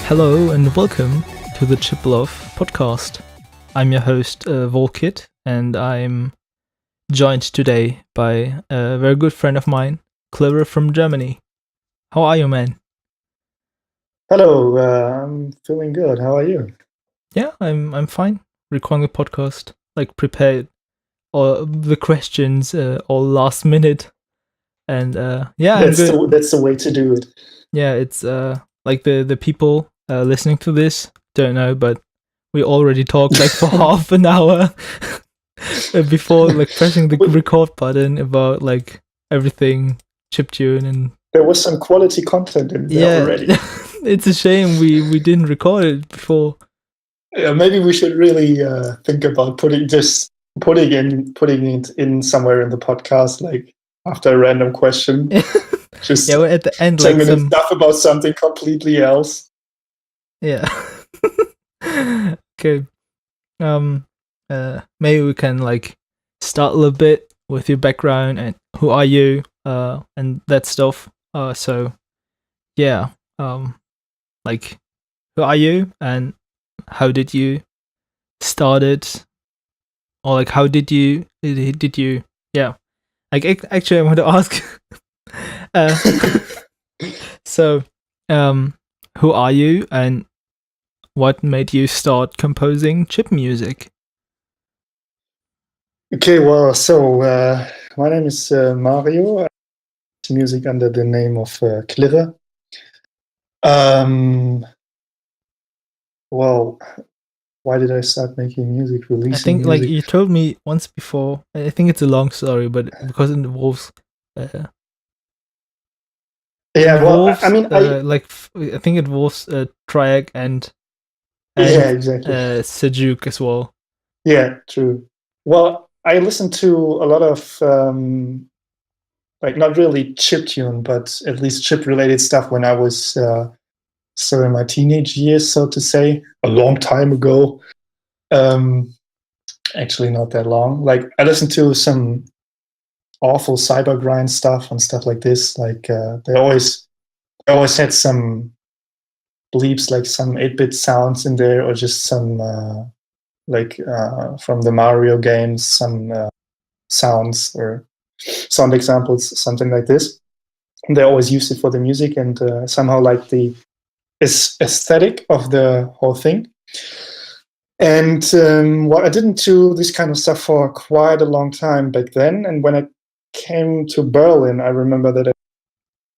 Hello and welcome to the Chiplove podcast. I'm your host, Volkit, and I'm joined today by a very good friend of mine, Klirre from Germany. How are you, man? Hello, I'm feeling good. How are you? Yeah, I'm fine. Recording the podcast, prepared all the questions all last minute, and I'm That's good. that's the way to do it. Yeah, it's like the people listening to this don't know, but we already talked like for half an hour before like pressing the record button about like everything chiptune and There was some quality content in there already. It's a shame we didn't record it before. Yeah, maybe we should really think about putting it in somewhere in the podcast, like after a random question. Just well, at the end, 10 minutes stuff about something completely else. Yeah. Okay. Maybe we can like start a little bit with your background and who are you, and that stuff. Like who are you and how did you start it, or like how did you yeah. Like actually, I want to ask. So, who are you and what made you start composing chip music? Okay, well, so my name is Mario. I do music under the name of Klirre. Well, why did I start making music, releasing I think music? like you told me once before. I think it's a long story, but because it involves I think it involves Triac and yeah, exactly. Sejuk as well. Yeah, true. Well, I listened to a lot of like not really chiptune, but at least chip related stuff when I was still in my teenage years, so to say, a long time ago. Actually, not that long. Like I listened to some awful cyber grind stuff and stuff like this. Like they always had some bleeps, like some 8-bit sounds in there, or just some from the Mario games, some sounds or sound examples, something like this. And they always used it for the music and somehow like the aesthetic of the whole thing. And I didn't do this kind of stuff for quite a long time back then. And when I came to Berlin, I remember that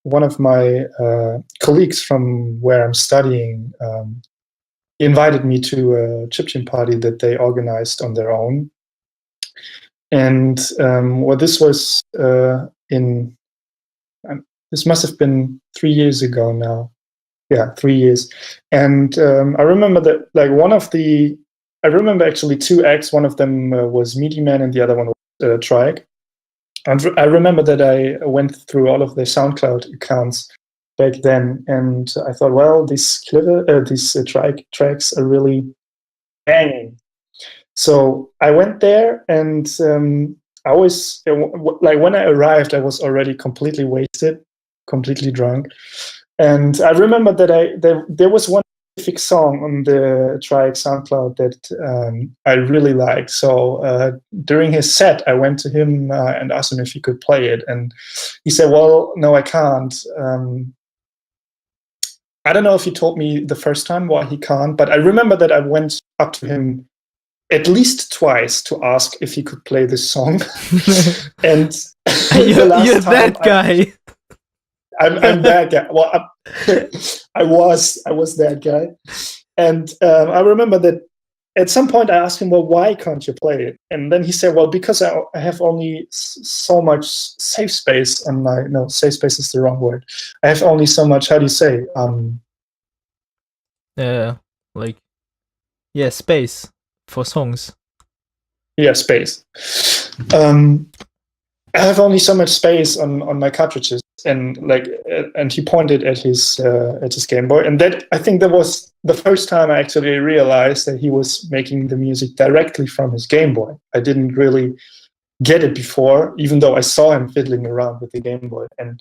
one of my colleagues from where I'm studying invited me to a chiptune party that they organized on their own. And this was this must have been 3 years ago now. Yeah, 3 years. And I remember that like I remember actually two acts. One of them was Meaty Man and the other one was Triac. And I remember that I went through all of their SoundCloud accounts back then, and I thought, well, these Triac tracks are really banging. So I went there, and I was like, when I arrived, I was already completely wasted, completely drunk. And I remember that there was one specific song on the Triac SoundCloud that I really liked. So during his set, I went to him and asked him if he could play it, and he said, "Well, no, I can't." I don't know if he told me the first time why he can't, but I remember that I went up to him at least twice to ask if he could play this song. And you're that guy. I'm that guy. Well, I was that guy, and I remember that at some point I asked him, "Well, why can't you play it?" And then he said, "Well, because I have only so much safe space on my no safe space is the wrong word. I have only so much. How do you say? Space for songs. Yeah, space. I have only so much space on my cartridges." And he pointed at his Game Boy, and that I think that was the first time I actually realized that he was making the music directly from his Game Boy. I didn't really get it before, even though I saw him fiddling around with the Game Boy. And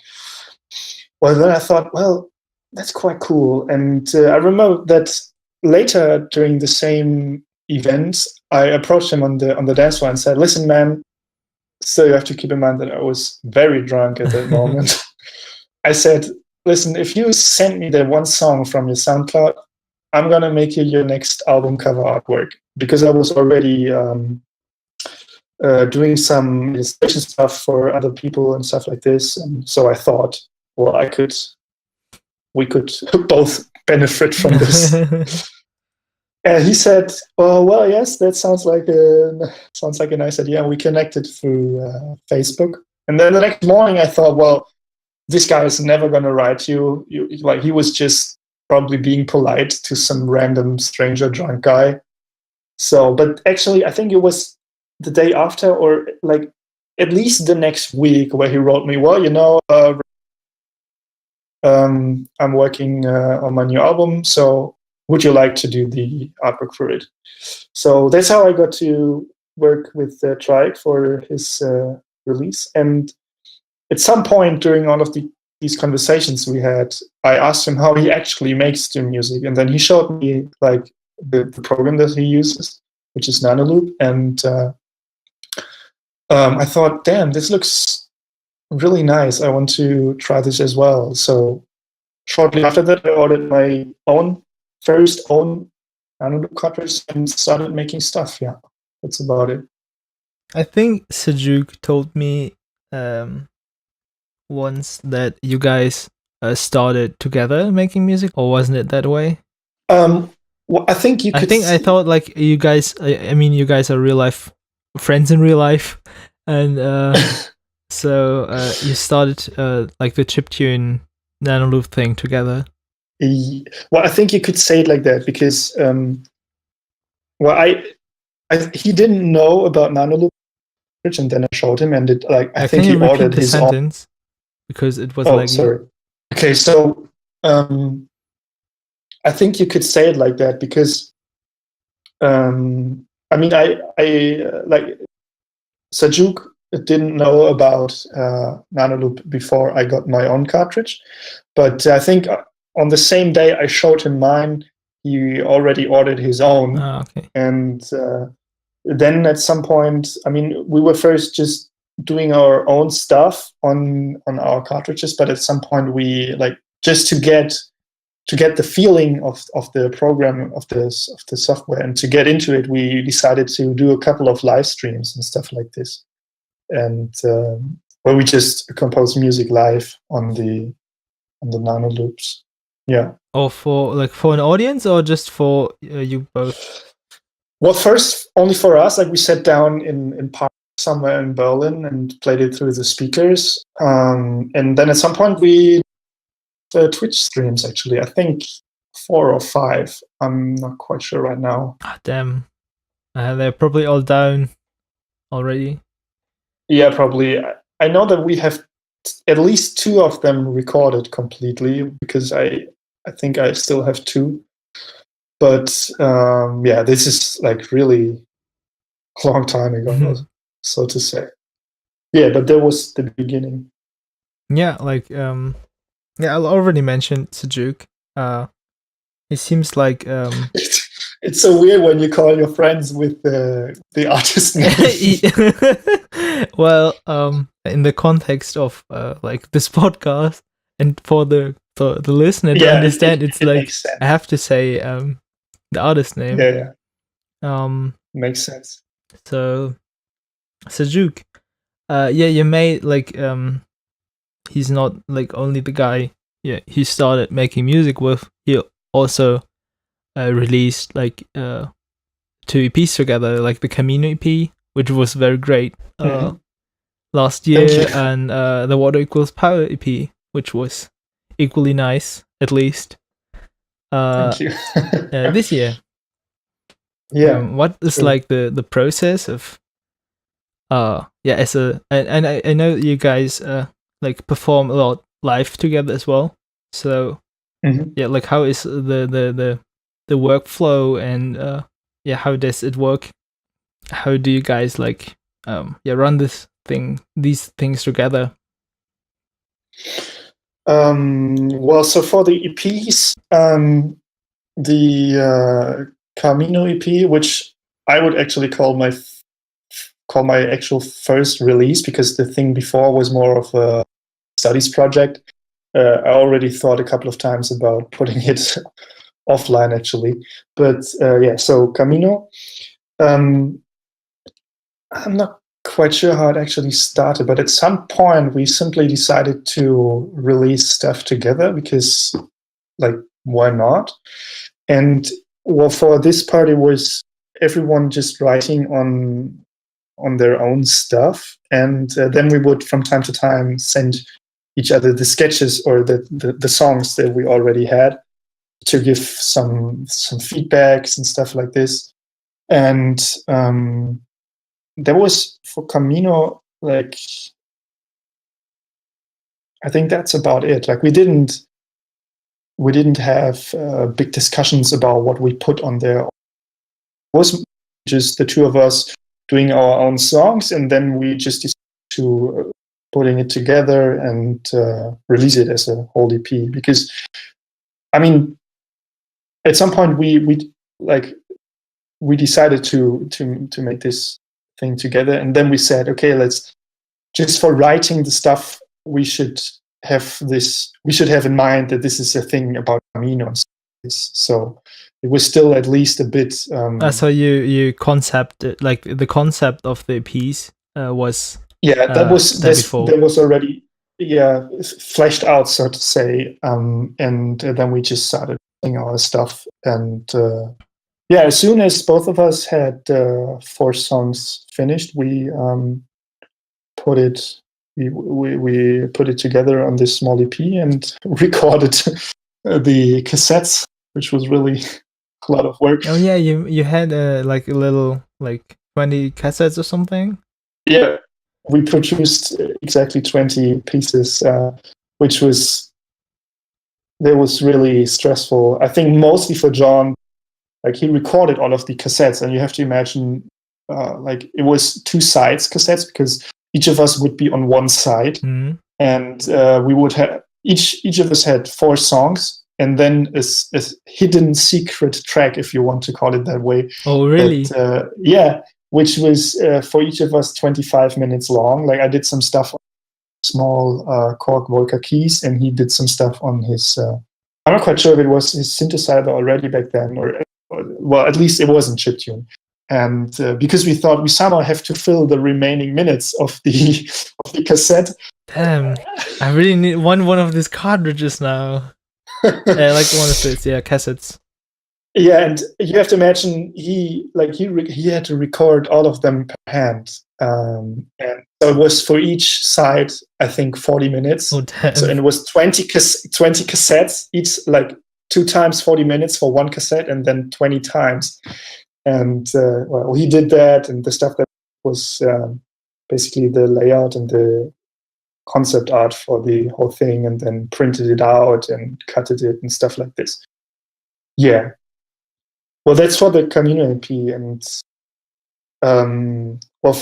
well, then I thought, well, that's quite cool. And I remember that later during the same event, I approached him on the dance floor and said, "Listen, man. So you have to keep in mind that I was very drunk at that moment." I said, "Listen, if you send me the one song from your SoundCloud, I'm gonna make you your next album cover artwork," because I was already doing some illustration stuff for other people and stuff like this. And so I thought, well, we could both benefit from this. And he said, "Oh, well, yes, that sounds like a nice idea." And we connected through Facebook. And then the next morning, I thought, well, this guy is never going to write you. Like, he was just probably being polite to some random stranger drunk guy. So, but actually, I think it was the day after, or like at least the next week, where he wrote me, "Well, I'm working on my new album, so would you like to do the artwork for it?" So that's how I got to work with Trike for his release. And at some point during all of these conversations we had, I asked him how he actually makes the music, and then he showed me like the program that he uses, which is Nanoloop. And I thought, damn, this looks really nice. I want to try this as well. So shortly after that, I ordered my first own Nanoloop cartridge and started making stuff. Yeah, that's about it. I think Sejuk told me once that you guys started together making music, or wasn't it that way? Well, I think you could. I thought like you guys. I mean, you guys are real life friends in real life, and so you started like the chiptune Nanoloop thing together. Well, I think you could say it like that because, well, he didn't know about Nanoloop, and then I showed him, and I think he ordered his sentence because it was laggy. Sorry. Okay, so I think you could say it like that because, I mean, I like Sejuk didn't know about Nanoloop before I got my own cartridge, but I think on the same day I showed him mine, he already ordered his own. Okay. And then at some point, I mean, we were first just doing our own stuff on our cartridges, but at some point we just to get the feeling of the program, of the software, and to get into it, we decided to do a couple of live streams and stuff like this, and where we just compose music live on the Nanoloops. Yeah. Or for an audience, or just for you both? Well, first only for us. Like, we sat down in park somewhere in Berlin and played it through the speakers, and then at some point we Twitch streams. Actually, I think 4 or 5. I'm not quite sure right now. Damn, they're probably all down already. Yeah, probably. I know that we have at least 2 of them recorded completely, because I think I still have 2. But yeah, this is like really a long time ago, so to say. Yeah, but that was the beginning. Yeah, yeah, I already mentioned Sejuk. It seems like it's so weird when you call your friends with the artist name. Well, in the context of like this podcast, and for the listener to understand, it's like I have to say the artist name. Yeah. Makes sense. So Sejuk, yeah, you made like he's not like only the guy. Yeah, he started making music with. He also released like 2 EPs together, like the Camino EP, which was very great last year, and the Water Equals Power EP, which was equally nice, at least. Thank you. This year. Yeah. What is like the process of yeah, as a, and I know you guys like perform a lot live together as well. So yeah, like how is the workflow, and yeah, how does it work? How do you guys like yeah, run these things together? Well, so for the EPs, the Camino EP, which I would actually call my actual first release, because the thing before was more of a studies project. I already thought a couple of times about putting it offline, actually. But yeah, so Camino. I'm not quite sure how it actually started, but at some point we simply decided to release stuff together because, like, why not? And well, for this part, it was everyone just writing on their own stuff, and then we would from time to time send each other the sketches or the songs that we already had to give some feedbacks and stuff like this. And there was for Camino, like, I think that's about it. Like, we didn't have big discussions about what we put on there. It was just the two of us doing our own songs, and then we just decided to putting it together and release it as a whole EP. Because, I mean, at some point we decided to make this thing together, and then we said, okay, let's just for writing the stuff, we should have in mind that this is a thing about Camino. So it was still at least a bit. So you concept, like the concept of the piece was that was already fleshed out, so to say, and then we just started doing our stuff, and as soon as both of us had 4 songs finished, we put it we put it together on this small EP and recorded the cassettes, which was really a lot of work. Oh yeah, you had like a little, like 20 cassettes or something. Yeah, we produced exactly 20 pieces, which was really stressful. I think mostly for John. Like, he recorded all of the cassettes, and you have to imagine, like, it was 2 sides cassettes, because each of us would be on one side, and we would have each of us had 4 songs, and then a hidden secret track, if you want to call it that way. Oh, really? Which was for each of us 25 minutes long. Like, I did some stuff on small Korg Volca keys, and he did some stuff on his. I'm not quite sure if it was his synthesizer already back then, or well, at least it wasn't chiptune. And because we thought we somehow have to fill the remaining minutes of the cassette. Damn, I really need one of these cartridges now. Like one of these, cassettes. Yeah, and you have to imagine he had to record all of them per hand, and so it was for each side, I think, 40 minutes. Oh, damn. So, and it was 20 cassettes, each like 2 times 40 minutes for one cassette, and then 20 times. And well, he did that, and the stuff that was basically the layout and the concept art for the whole thing, and then printed it out and cutted it and stuff like this. Yeah. Well, that's for the Camino EP, and well,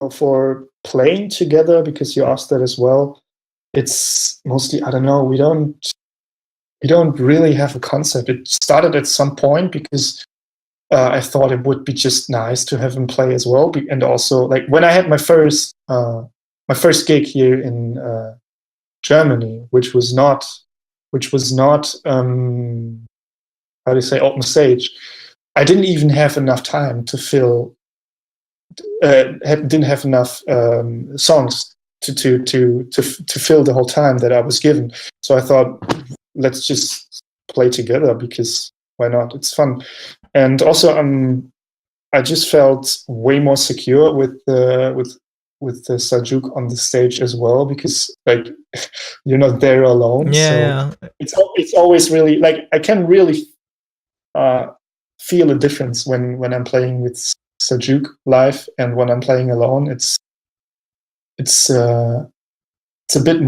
for playing together, because you asked that as well, it's mostly, I don't know, we don't really have a concept. It started at some point because I thought it would be just nice to have him play as well, and also, like, when I had my first gig here in Germany, which was not how do you say, open stage, I didn't even have enough time to fill. Didn't have enough songs to fill the whole time that I was given. So I thought, let's just play together, because why not? It's fun. And also, I just felt way more secure with Sajuk on the stage as well, because, like, you're not there alone. Yeah. So it's always really, like, I can really feel a difference when I'm playing with Sajuk live and when I'm playing alone. It's a bit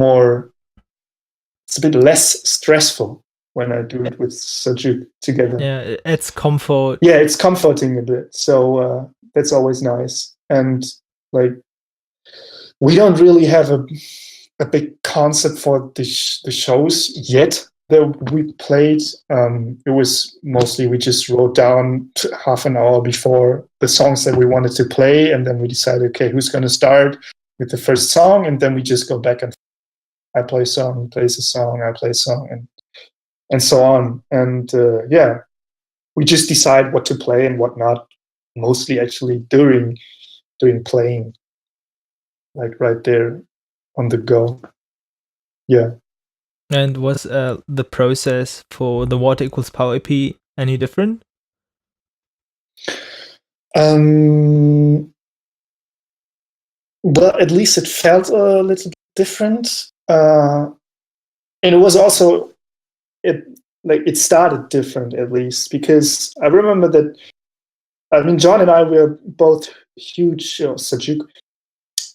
less stressful when I do it with Sajuk together. Yeah, it's comfort. Yeah, it's comforting a bit. So that's always nice. And, like, we don't really have a big concept for the shows yet that we played. It was mostly we just wrote down half an hour before the songs that we wanted to play, and then we decided, okay, who's going to start with the first song, and then we just go back and I play a song, he plays a song, I play a song, and so on. And yeah, we just decide what to play and what not, mostly actually during playing, like right there on the go. Yeah. And was the process for the Water Equals Power EP any different? Well, at least it felt a little different, and it was also it started different, at least, because I remember that. I mean, John and I were both huge Sajuk,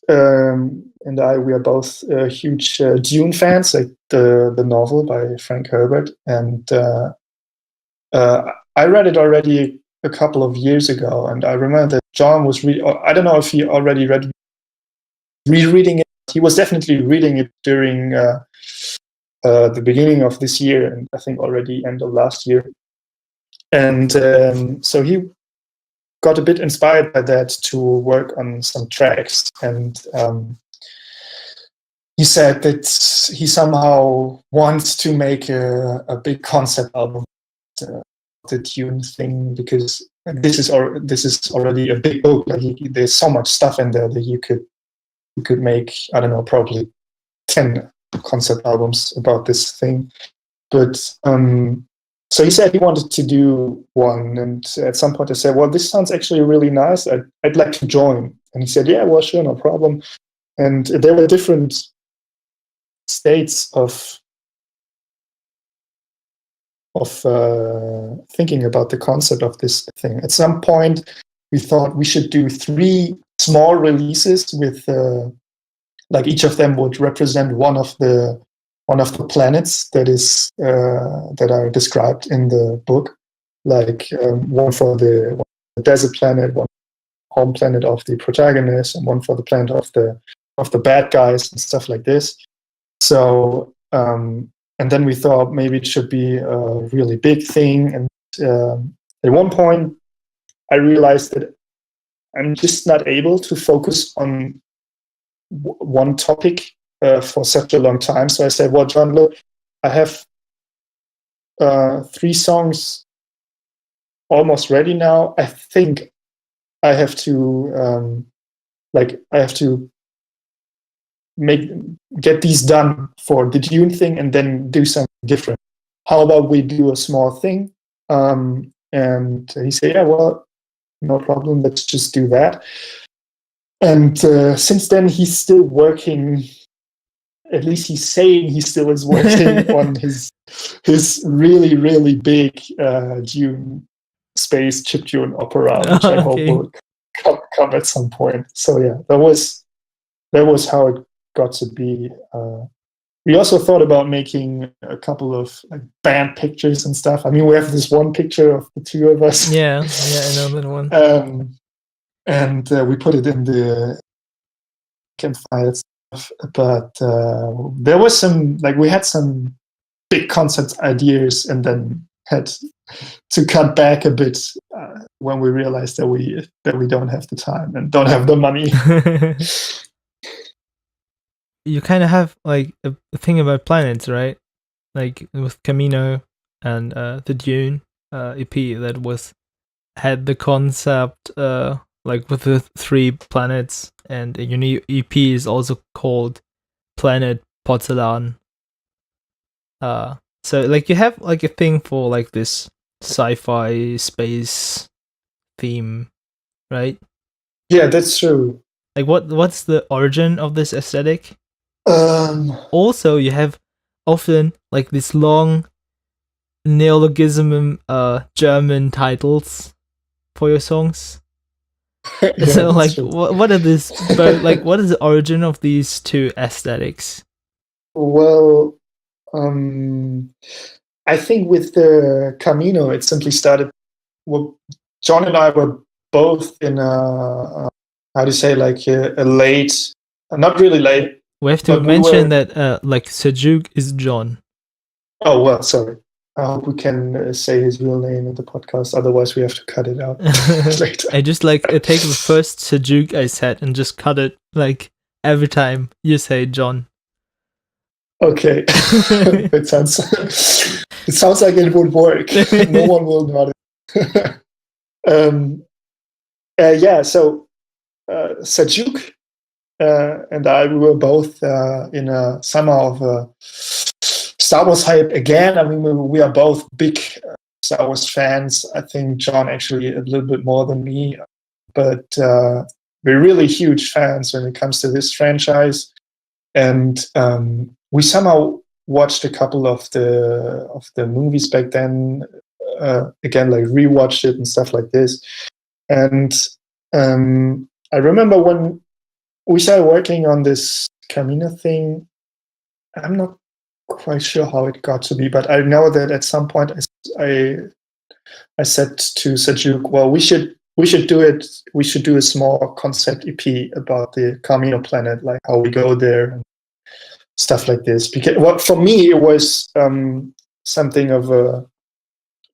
and we are both huge Dune fans, like the novel by Frank Herbert, and I read it already a couple of years ago, and I remember that John was I don't know if he already rereading it. He was definitely reading it during the beginning of this year, and I think already end of last year. And so he got a bit inspired by that to work on some tracks. And he said that he somehow wants to make a big concept album, the Dune thing, because this is already a big book. Like there's so much stuff in there that you could make, I don't know, probably 10 concept albums about this thing. But so he said he wanted to do one, and at some point I said, well, this sounds actually really nice. I'd like to join. And he said, yeah, well, sure, no problem. And there were different states of thinking about the concept of this thing. At some point, we thought we should do 3 small releases with like each of them would represent one of the planets that are described in the book, like one for the desert planet, one home planet of the protagonist, and one for the planet of the bad guys and stuff like this. So and then we thought maybe it should be a really big thing. And at one point, I realized that I'm just not able to focus on one topic for such a long time. So I said, well, John, look, I have 3 songs almost ready now. I think I have to get these done for the Dune thing and then do something different. How about we do a small thing? And he said, yeah, well, no problem. Let's just do that. And since then, he's still working. At least he's saying he still is working on his really, really big Dune space chiptune opera, which I hope will come at some point. So yeah, that was how it got to be. We also thought about making a couple of like band pictures and stuff. I mean, we have this one picture of the 2 of us. Yeah, I know that one. And we put it in the campfire stuff. But there was some, like, we had some big concept ideas, and then had to cut back a bit when we realized that we don't have the time and don't have the money. You kind of have like a thing about planets, right? Like with Camino and the Dune EP that had the concept like with the 3 planets, and your new EP is also called Planet Porzellan. So like you have like a thing for like this sci-fi space theme, right? Yeah, that's true. Like what's the origin of this aesthetic? Also, you have often like this long neologism German titles for your songs. Yeah, so like what are this like what is the origin of these 2 aesthetics? Well, I think with the Camino, it simply started. Well, John and I were both in a how do you say, like a late, not really late, We have to But we mention were. that like Sejuk is John. Oh well, sorry. I hope we can say his real name in the podcast. Otherwise, we have to cut it out later. I just like take the first Sejuk I said and just cut it like every time you say John. Okay, it sounds like it would work. No one will not. Yeah. So Sajuk and I, we were both in a summer of Star Wars hype again. I mean, we are both big Star Wars fans. I think John actually a little bit more than me, but we're really huge fans when it comes to this franchise. And we somehow watched a couple of the movies back then. Again, like rewatched it and stuff like this. And I remember when we started working on this Camino thing. I'm not quite sure how it got to be, but I know that at some point I said to Sajuk, well, we should do it. We should do a small concept EP about the Camino planet, like how we go there and stuff like this. Because for me it was something of a,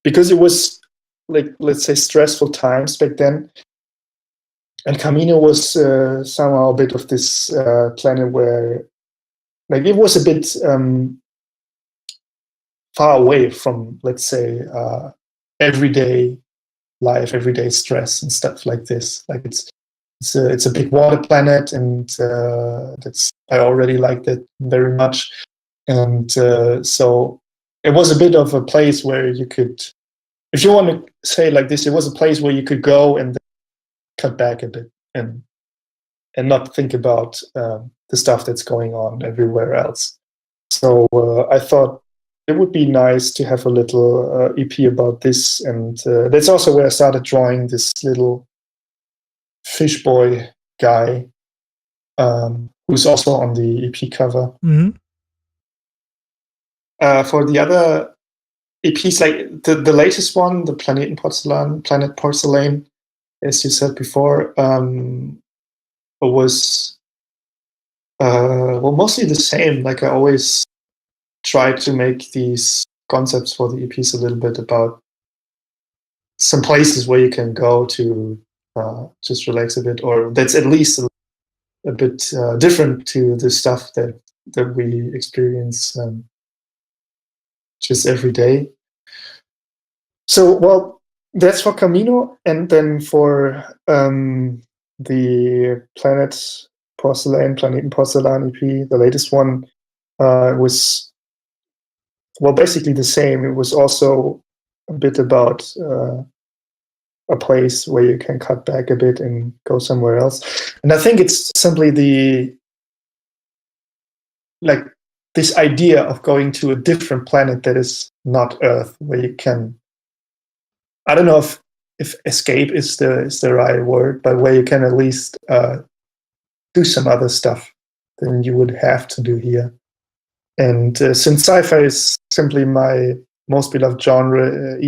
because it was like, let's say, stressful times back then, and Camino was somehow a bit of this planet where, like, it was a bit far away from, let's say, everyday life, everyday stress and stuff like this. Like it's a big water planet, and I already liked it very much. And so it was a bit of a place where you could, if you want to say it like this, it was a place where you could go and cut back a bit and not think about the stuff that's going on everywhere else. So I thought it would be nice to have a little EP about this, and that's also where I started drawing this little fish boy guy, who's also on the EP cover. Mm-hmm. For the other EPs, like the latest one, the Planet Porcelain, as you said before, was well, mostly the same. Like, I always try to make these concepts for the EPs a little bit about some places where you can go to just relax a bit, or that's at least a bit different to the stuff that we experience just every day. So, well, that's for Camino, and then for the Planet and Porcelain EP, the latest one, was, well, basically the same. It was also a bit about a place where you can cut back a bit and go somewhere else. And I think it's simply this idea of going to a different planet that is not Earth, where you can, I don't know if escape is the right word, but where you can at least do some other stuff than you would have to do here. And since sci-fi is simply my most beloved genre,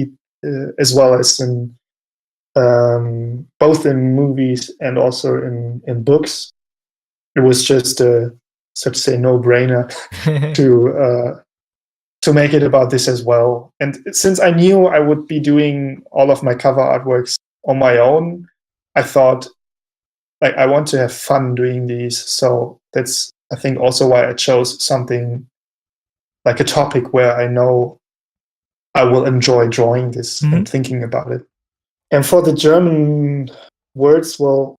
as well as in both in movies and also in books, it was just so to say no-brainer to make it about this as well. And since I knew I would be doing all of my cover artworks on my own, I thought, like, I want to have fun doing these. So that's, I think, also why I chose something like a topic where I know I will enjoy drawing this and thinking about it. And for the German words, well,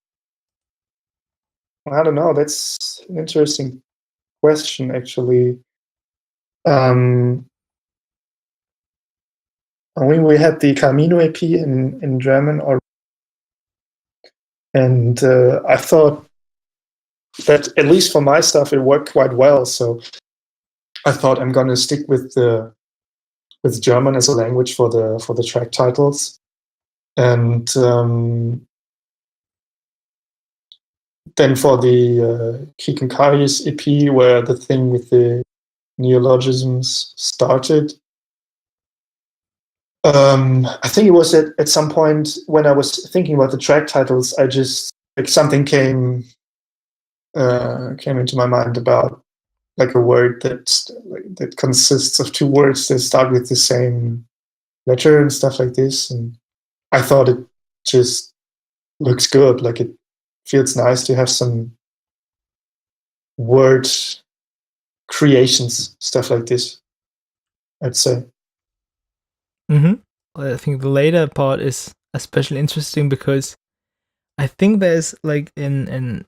I don't know. That's an interesting question, actually. I mean, we had the Camino EP in German, and I thought that, at least for my stuff, it worked quite well. So I thought I'm going to stick with German as a language for the track titles. And then for the Kikankari's EP, where the thing with the neologisms started, I think it was at some point when I was thinking about the track titles, I just, like, something came came into my mind about like a word that consists of two words that start with the same letter and stuff like this. And I thought it just looks good. Like it feels nice to have some word creations, stuff like this, I'd say. I think the later part is especially interesting because I think there's like in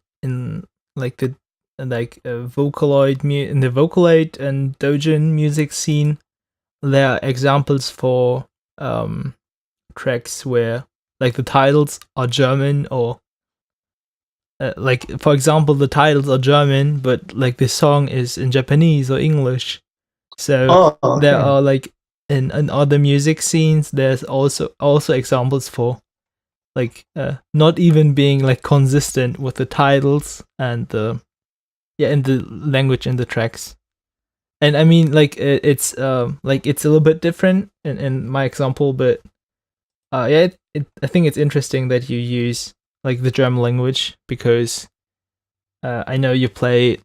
like the like Vocaloid in the Vocaloid and Dojin music scene, there are examples for tracks where like the titles are German or like for example the titles are German but like the song is in Japanese or English. So there are like in other music scenes there's also examples for like not even being like consistent with the titles and the and the language in the tracks. And I mean like it's like it's a little bit different in my example, but I think it's interesting that you use like the German language because I know you played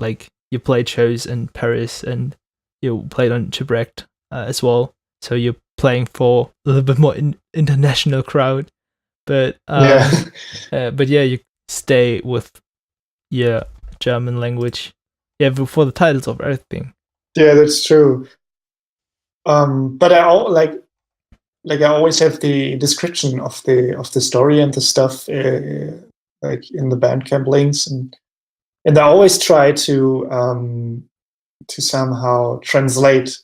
shows in Paris and you played on Chibrecht as well, so you're playing for a little bit more international crowd. But but yeah, you stay with your German language. Yeah, for the titles of everything. Yeah, that's true. But I always have the description of the story and the stuff like in the Bandcamp links, and I always try to somehow translate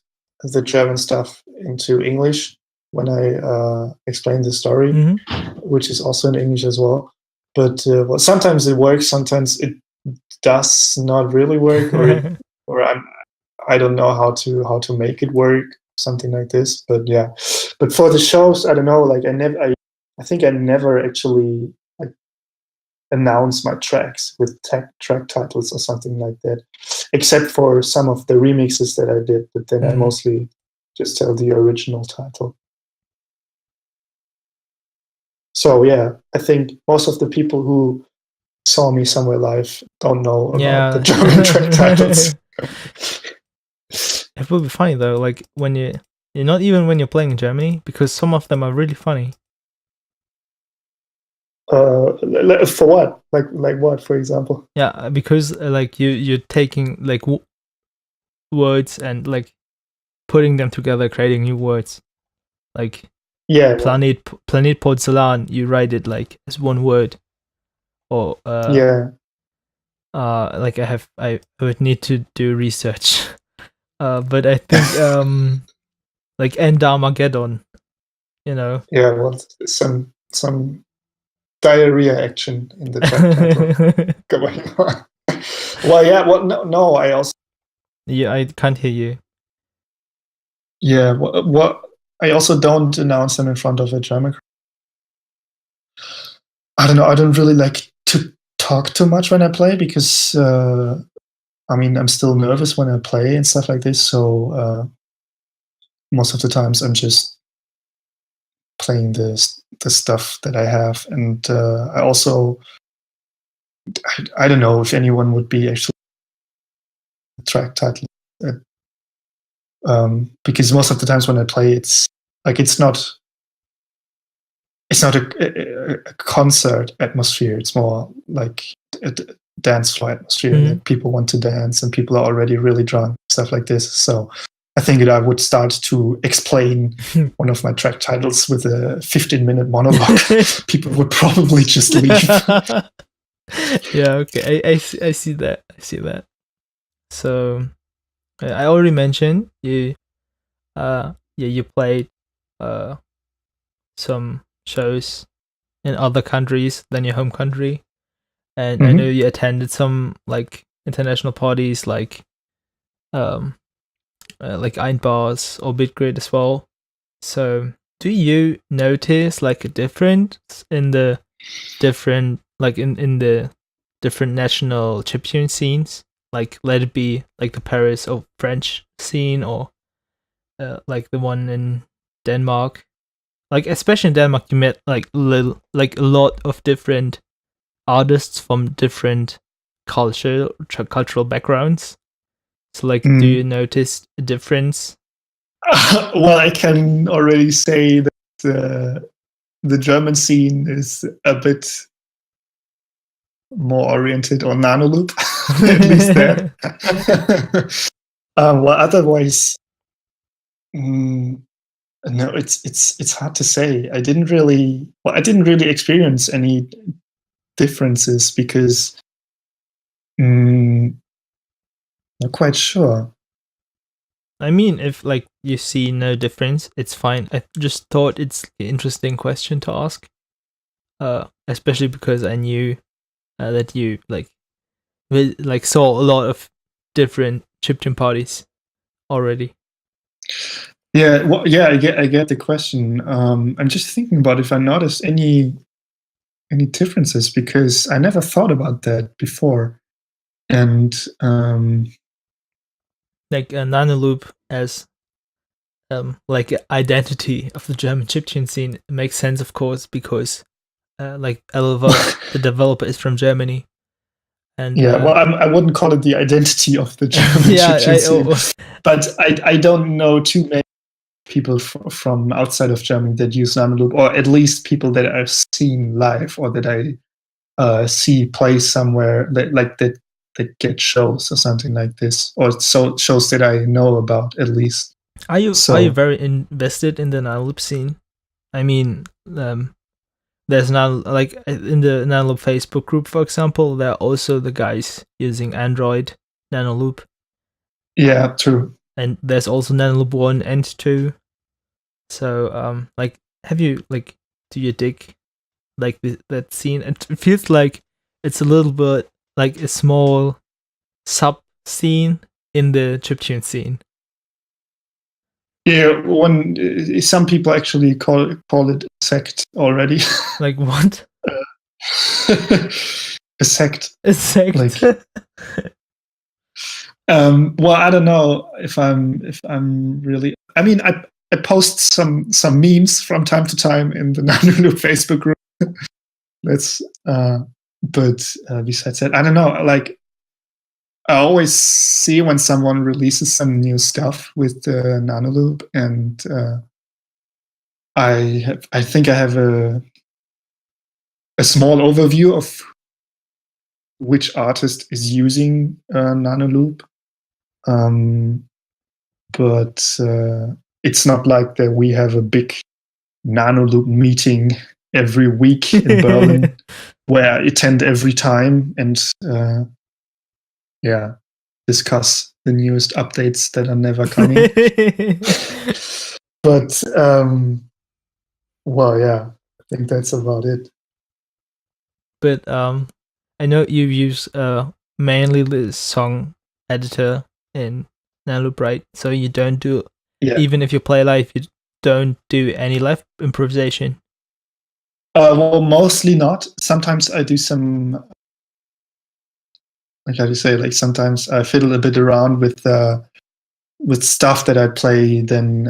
the German stuff into English when I explain the story, which is also in English as well. But well, sometimes it works, sometimes it does not really work, or I don't know how to make it work, something like this. But yeah, but for the shows, I don't know. Like I think I never actually like announce my tracks with track titles or something like that, except for some of the remixes that I did. But then I mostly just tell the original title. So yeah, I think most of the people who saw me somewhere live don't know about the German track titles. It would be funny though, like when you're not even when you're playing in Germany, because some of them are really funny. For what? Like what, for example? Yeah, because like you're taking like words and like putting them together, creating new words. Like planet Porzellan, you write it like as one word. Or like I would need to do research. But I think like End Armageddon, you know. Yeah, well, some diarrhea action in the track title going on. Well, yeah, well, no, I also. Yeah, I can't hear you. Yeah, what I also don't announce them in front of a German crowd. I don't know. I don't really like to talk too much when I play because I mean I'm still nervous when I play and stuff like this. So most of the times I'm just playing the stuff that I have, and I also I don't know if anyone would be actually track title because most of the times when I play, it's like it's not a concert atmosphere. It's more like a dance floor atmosphere that people want to dance and people are already really drunk, stuff like this. So I think that I would start to explain one of my track titles with a 15-minute monologue. People would probably just leave. Yeah, okay. I see that. I see that. So I already mentioned you you played some shows in other countries than your home country. And I know you attended some like international parties like Einbars or Bitgrid as well. So do you notice like a difference in the different like in the different national chiptune scenes? Like let it be like the Paris or French scene or like the one in Denmark. Like especially in Denmark you met like a lot of different artists from different cultural backgrounds. So like, do Mm. you notice a difference? Well, I can already say that the German scene is a bit more oriented on nanoloop, at least that. Well, otherwise, no, it's hard to say. I didn't really experience any differences because not quite sure. I mean, if like you see no difference, it's fine. I just thought it's an interesting question to ask, especially because I knew that you like saw a lot of different chiptune parties already. Yeah, well, yeah, I get the question. I'm just thinking about if I noticed any differences because I never thought about that before. And Like a Nanoloop as like identity of the German chiptune scene makes sense, of course, because like Elva, the developer, is from Germany, and yeah, well, I wouldn't call it the identity of the German yeah, chiptune scene, but I don't know too many people from outside of Germany that use Nanoloop, or at least people that I've seen live or that I see play somewhere that get shows or something like this, or so shows that I know about at least. Are you So very invested in the Nanoloop scene? I mean, there's now like in the Nanoloop Facebook group, for example, there are also the guys using Android Nanoloop, yeah, true. and there's also Nanoloop 1 and 2. So like, have you like, do you dig like that scene? It feels like it's a little bit like a small sub scene in the chiptune scene. Yeah, some people actually call it a sect already. Like what? A sect. A sect? Like, well, I don't know if I'm really. I mean, I post some memes from time to time in the Nanulu Facebook group. That's but besides that, I don't know. Like, I always see when someone releases some new stuff with the Nanoloop, and I think I have a small overview of which artist is using Nanoloop, but it's not like that we have a big Nanoloop meeting every week in Berlin where I attend every time and yeah, discuss the newest updates that are never coming. But well, yeah, I think that's about it. But I know you use mainly the song editor in Nanoloop, right? So you don't do, even if you play live, you don't do any live improvisation. Well, mostly not. Sometimes I do some, like how do you say, like sometimes I fiddle a bit around with stuff that I play. Then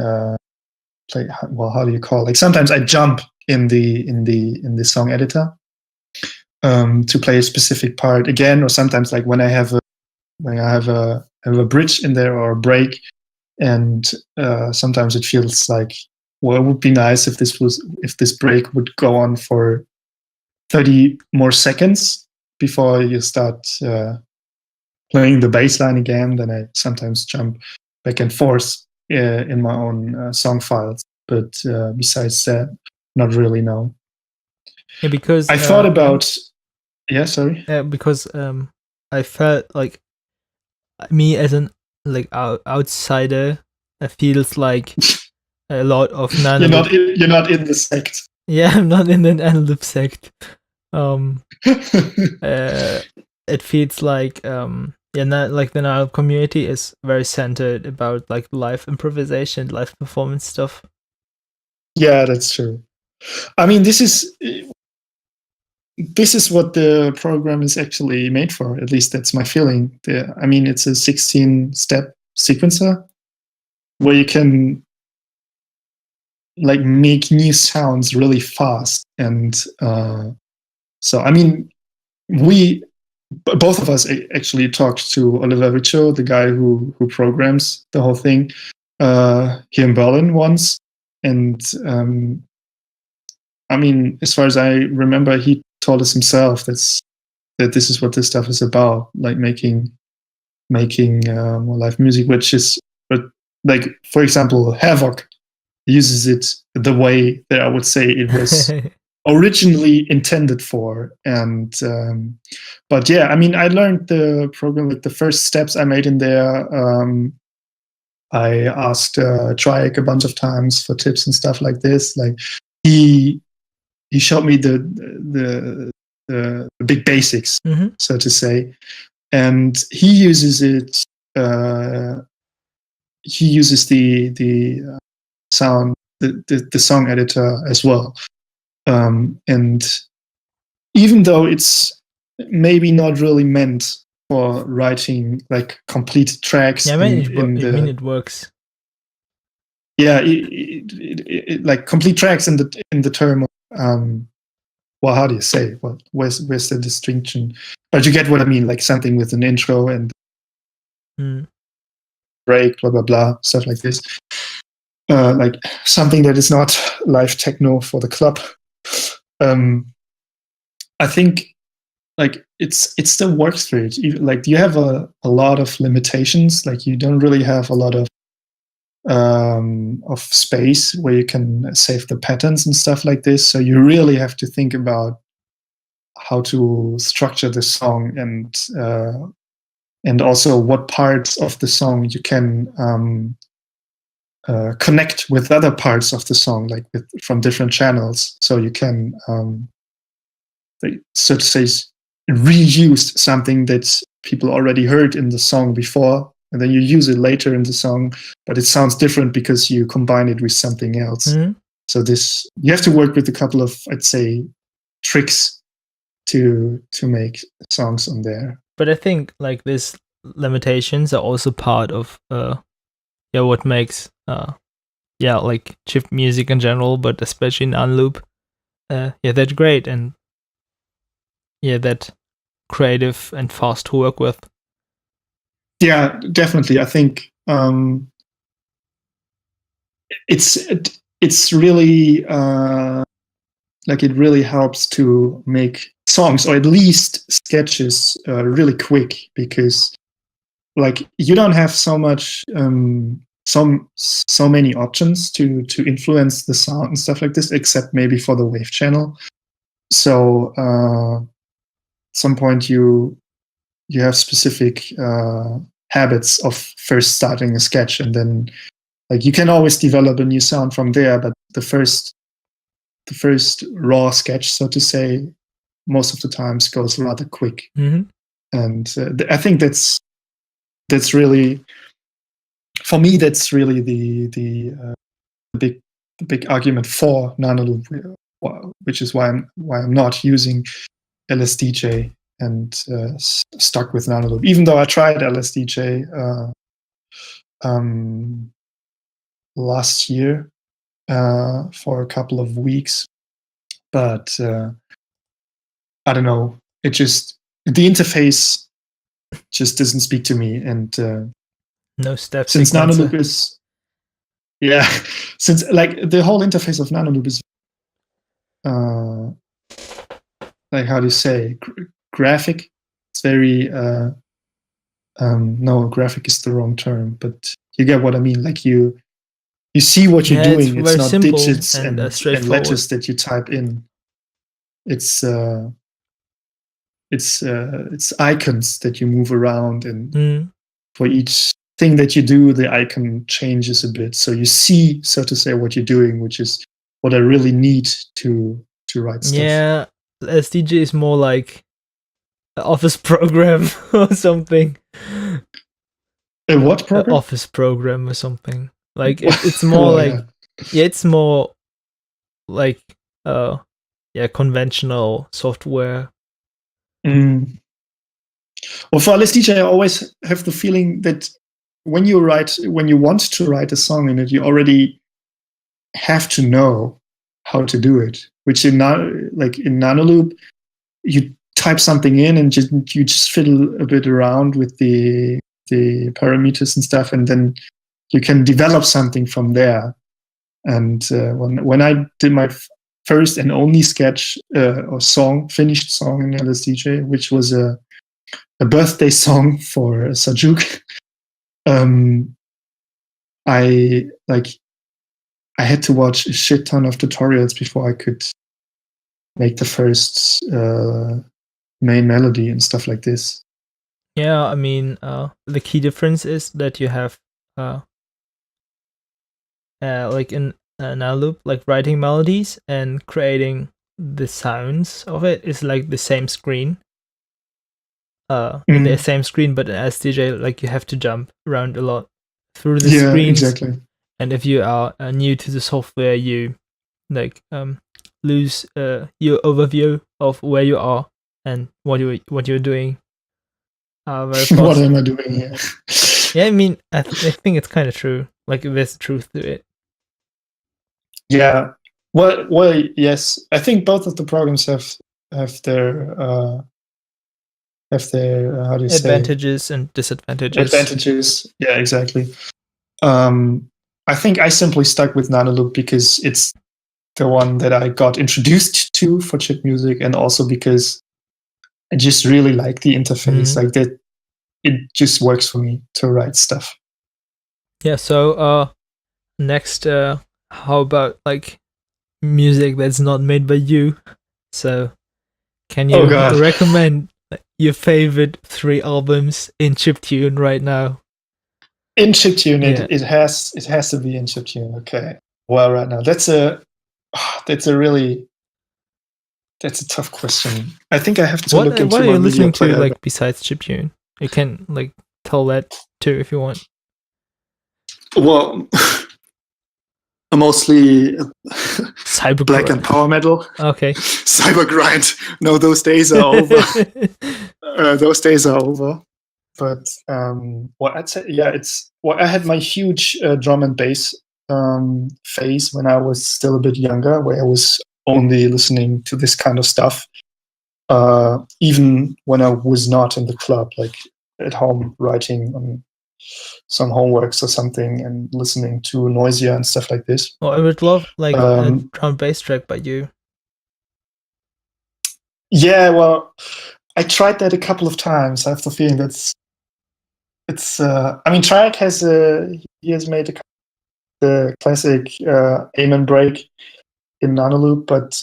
play. Well, how do you call? Like sometimes I jump in the song editor to play a specific part again, or sometimes like when I have a bridge in there or a break, and sometimes it feels like, well, it would be nice if this break would go on for 30 more seconds before you start playing the bass line again. Then I sometimes jump back and forth in my own song files. But besides that, not really, no. Yeah, because I thought about, yeah, sorry. Yeah, because I felt like me as an like outsider, it feels like a lot of Nanoloop. You're not in the sect. Yeah, I'm not in the Nanoloop sect. It feels like yeah, like the Nanoloop community is very centered about like live improvisation, live performance stuff. Yeah, that's true. I mean, this is what the program is actually made for. At least that's my feeling. I mean, it's a 16-step sequencer where you can like make new sounds really fast. And so, I mean, we both of us actually talked to Oliver Richo, the guy who programs the whole thing, here in Berlin once. And I mean, as far as I remember, he told us himself that this is what this stuff is about, like making more live music, which is, but like, for example, Havoc uses it the way that I would say it was originally intended for. And but yeah, I mean, I learned the program, like the first steps I made in there. I asked Triac a bunch of times for tips and stuff like this. Like he showed me the big basics, so to say, and he uses it. He uses the sound, the song editor as well. And even though it's maybe not really meant for writing like complete tracks, yeah, I mean, it works. Yeah, it like complete tracks in the term of, well, how do you say? Well, where's the distinction? But you get what I mean, like something with an intro and break, blah blah blah, stuff like this. Like something that is not live techno for the club. I think like it still works for it. Like you have a lot of limitations. Like you don't really have a lot of space where you can save the patterns and stuff like this. So you really have to think about how to structure the song and also what parts of the song you can connect with other parts of the song, like from different channels. So you can, so to say, reuse something that people already heard in the song before, and then you use it later in the song, but it sounds different because you combine it with something else. So you have to work with a couple of, I'd say, tricks to make songs on there. But I think like these limitations are also part of what makes like chip music in general, but especially in Unloop, that's great, and that creative and fast to work with. Yeah, definitely. I think it's really like it really helps to make songs or at least sketches really quick, because like you don't have so much so many options to influence the sound and stuff like this, except maybe for the wave channel. So at some point you have specific habits of first starting a sketch, and then like you can always develop a new sound from there, but the first raw sketch, so to say, most of the times goes rather quick. And I think that's really, for me, that's really the big argument for Nanoloop, which is why I'm not using LSDJ and stuck with Nanoloop, even though I tried LSDJ last year for a couple of weeks, but I don't know. It just, the interface just doesn't speak to me, and no step since sequencer. Nanoloop is, since like the whole interface of Nanoloop is like, how do you say, graphic. It's very no, graphic is the wrong term, but you get what I mean. Like you see what you're doing. It's not digits and letters that you type in. It's icons that you move around, and for each thing that you do, the icon changes a bit. So you see, so to say, what you're doing, which is what I really need to write stuff. Yeah, SDJ is more like an office program or something. A what program? An office program or something. Like it's more like it's more like conventional software. Well, for LSDJ, I always have the feeling that when you want to write a song in it, you already have to know how to do it. Which in Nanoloop, you type something in and you just fiddle a bit around with the parameters and stuff, and then you can develop something from there. And when I did my first and only sketch or finished song in LSDJ, which was a birthday song for Sajuk, I had to watch a shit ton of tutorials before I could make the first main melody and stuff like this. Yeah, I mean, the key difference is that you have like in a loop, like writing melodies and creating the sounds of it is like the same screen. In the same screen, but as DJ, like you have to jump around a lot through the screens. Exactly. And if you are new to the software, you like lose your overview of where you are and what you're doing. Very fast. What am I doing here? Yeah, I mean, I think it's kind of true. Like there's truth to it. Yeah. Well, yes. I think both of the programs have their how do you advantages and disadvantages. Advantages. Yeah, exactly. I think I simply stuck with Nanoloop because it's the one that I got introduced to for chip music, and also because I just really like the interface. Like that, it just works for me to write stuff. Yeah. So next, how about like music that's not made by you? So can you recommend your favorite 3 albums in chiptune right now? In chiptune, it has to be in chiptune. Okay. Well, right now that's a tough question. I think I have to look into what are you listening to player. like besides chiptune? You can like tell that too if you want. Well, mostly cyber black and power metal. Okay. Cyber grind. No, those days are over. Those days are over. But what I'd say, I had my huge drum and bass phase when I was still a bit younger, where I was only listening to this kind of stuff, even when I was not in the club, like at home writing on some homeworks or something and listening to Noisia and stuff like this. Well, I would love like a drum bass track by you. Yeah, well, I tried that a couple of times. I have the feeling I mean, Triac he has made the classic aim and break in Nanoloop, but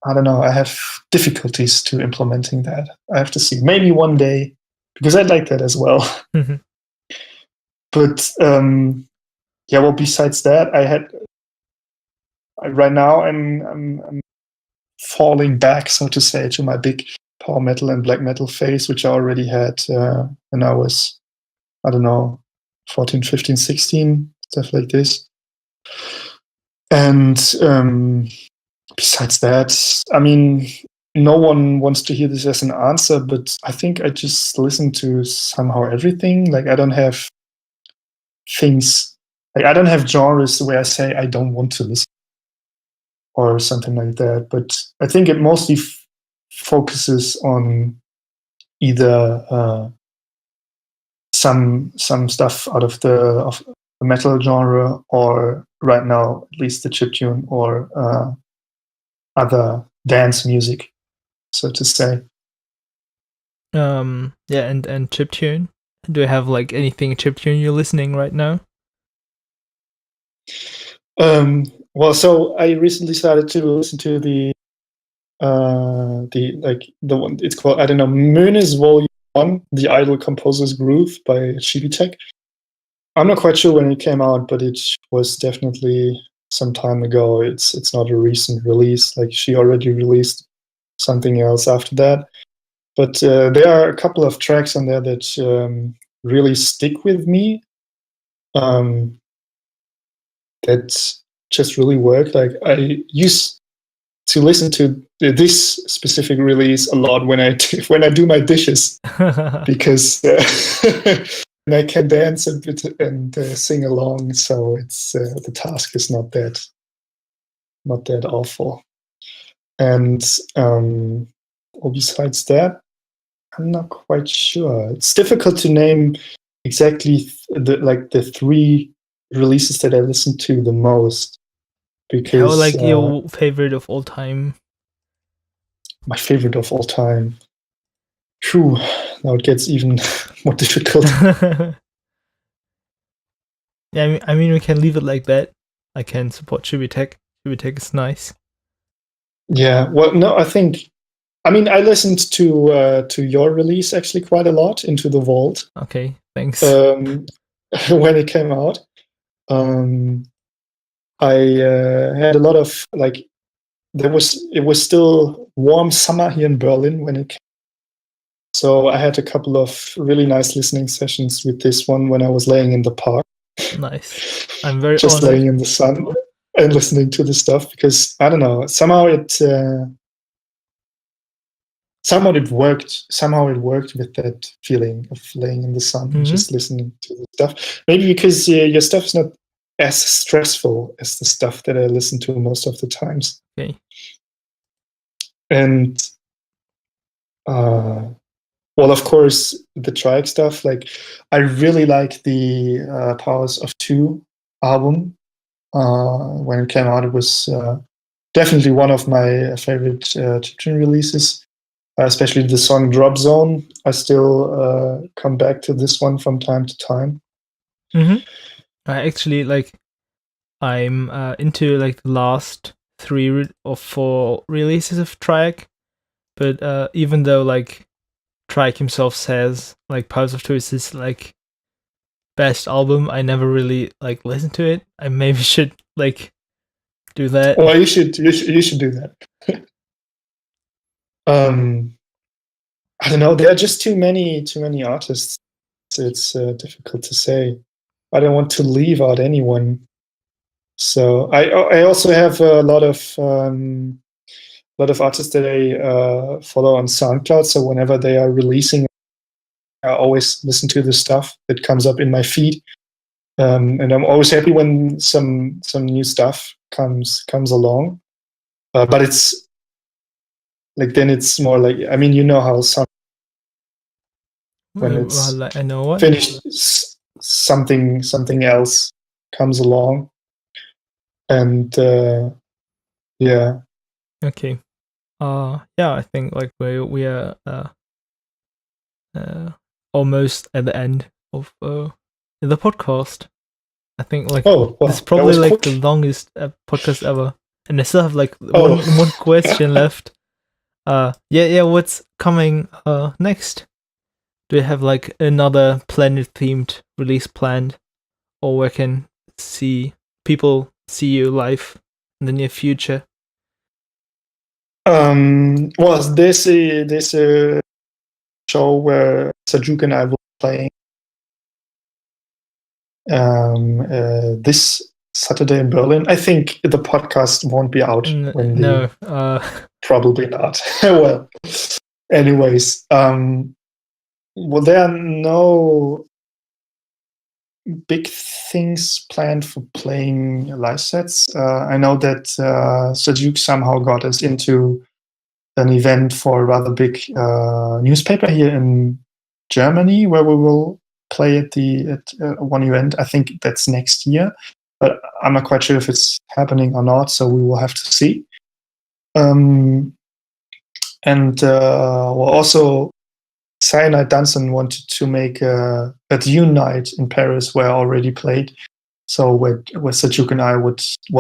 I don't know. I have difficulties to implementing that. I have to see. Maybe one day, because I'd like that as well. Mm-hmm. But yeah, well, besides that, right now I'm falling back, so to say, to my big power metal and black metal phase, which I already had when I was, I don't know, 14, 15, 16, stuff like this. And besides that, I mean, no one wants to hear this as an answer, but I think I just listen to somehow everything. Like I don't have things, like I don't have genres where I say I don't want to listen or something like that. But I think it mostly focuses on either some stuff out of the metal genre, or right now at least the chiptune, or other dance music, so to say. Yeah, and chiptune. Do you have like anything chiptune you're listening right now? Well, so I recently started to listen to the one, it's called, I don't know, Mönes Volume 1, The Idle Composer's Groove by Chibitek. I'm not quite sure when it came out, but it was definitely some time ago. It's not a recent release. Like she already released something else after that. But there are a couple of tracks on there that really stick with me. That just really work. Like I used to listen to this specific release a lot when I do my dishes, because and I can dance a bit and sing along. So it's the task is not that awful. And or besides that, I'm not quite sure. It's difficult to name exactly the 3 releases that I listen to the most, How because like your favorite of all time? my favorite of all time. Phew, now it gets even more difficult. Yeah, I mean, we can leave it like that. I can support Chibi-Tech. Chibi-Tech is nice. Yeah, well, no, I mean, I listened to your release actually quite a lot, Into the Vault, Okay, thanks. when it came out. I had a lot of like, it was still warm summer here in Berlin when it came. So I had a couple of really nice listening sessions with this one when I was laying in the park. Nice. I'm very just honored. laying in the sun and listening to the stuff, because I don't know, somehow it worked with that feeling of laying in the sun and just listening to the stuff. Maybe because your stuff is not as stressful as the stuff that I listen to most of the times. Okay. And well, of course, the Triac stuff. Like, I really like the Powers of Two album. When it came out, it was definitely one of my favorite chiptune releases, especially the song Drop Zone. I still come back to this one from time to time. I actually I'm into like the last 3 or 4 releases of Triac, but even though like Triac himself says like Powers of Two is his like best album, I never really like listened to it. I maybe should like do that. Well, you should do that. I don't know. There are just too many artists. It's difficult to say. I don't want to leave out anyone. So I also have a lot of artists that I follow on SoundCloud. So whenever they are releasing, I always listen to the stuff that comes up in my feed, and I'm always happy when some new stuff comes along. But it's like, then it's more like, I mean, you know how some, when it's Well, I know what. finished, something else comes along, and yeah. Okay. Yeah, I think like we are almost at the end of the podcast. I think like Oh, well, this is that probably was like quick. the longest podcast ever, and I still have like Oh. one question left. Yeah. What's coming next? Do you have like another planet themed release planned, or where can people see you live in the near future? Well, there's a show where Sajuk and I will be playing this Saturday in Berlin. I think the podcast won't be out when No. probably not. Well, anyways, well, there are no big things planned for playing live sets. I know that Sajuk somehow got us into an event for a rather big newspaper here in Germany, where we will play at one event. I think that's next year, but I'm not quite sure if it's happening or not. So we will have to see. And well, also, Cyanide Dunson wanted to make a Dune night in Paris, where I already played. So where Sajuk and I will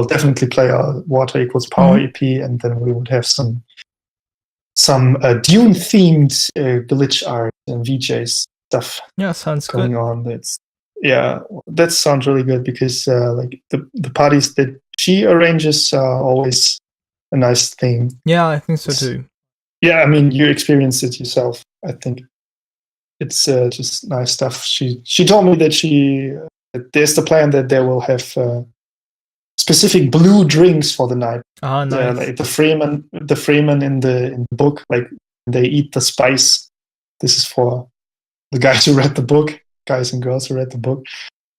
definitely play our Water Equals Power EP, and then we would have some Dune themed glitch art and VJs stuff. Yeah, sounds going good. on. That sounds really good, because like the parties that she arranges are always a nice thing. Yeah, I think so too. Yeah, I mean, you experienced it yourself. I think it's just nice stuff. She told me that there's the plan that they will have specific blue drinks for the night. Nice. Like the Freeman in the book, like they eat the spice. This is for the guys who read the book, guys and girls who read the book.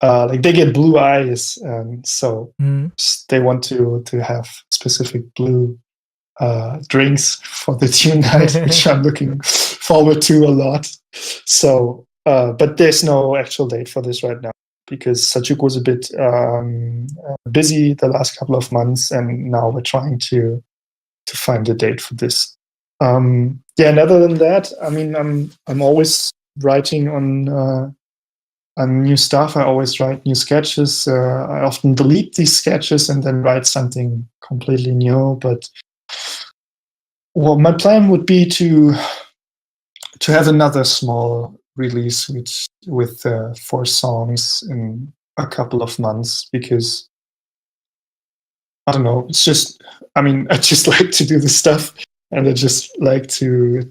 Like they get blue eyes, so they want to have specific blue drinks for the tune night, which I'm looking forward to a lot. So, but there's no actual date for this right now because Sajuk was a bit busy the last couple of months, and now we're trying to find a date for this. And other than that, I mean, I'm always writing on new stuff. I always write new sketches. I often delete these sketches and then write something completely new. But well, my plan would be to have another small release with 4 songs in a couple of months, because I don't know. It's just, I mean, I just like to do this stuff, and I just like to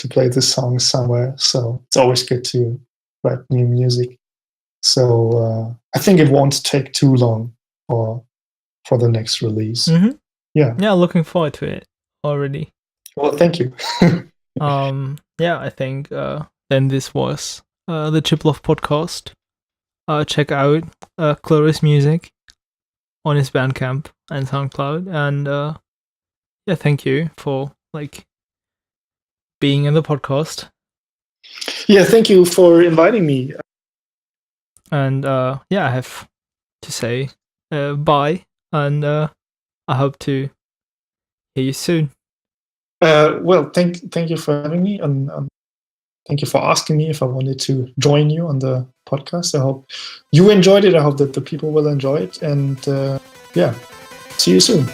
play the songs somewhere. So it's always good to write new music. So I think it won't take too long for the next release. Mm-hmm. Yeah, looking forward to it already. Well, thank you. I think then this was the Chiplove podcast. Check out Klirre's music on his Bandcamp and SoundCloud, and thank you for being in the podcast. Yeah, thank you for inviting me. And I have to say bye, and I hope to hear you soon. Well, thank you for having me, and thank you for asking me if I wanted to join you on the podcast. I hope you enjoyed it. I hope that the people will enjoy it, and see you soon.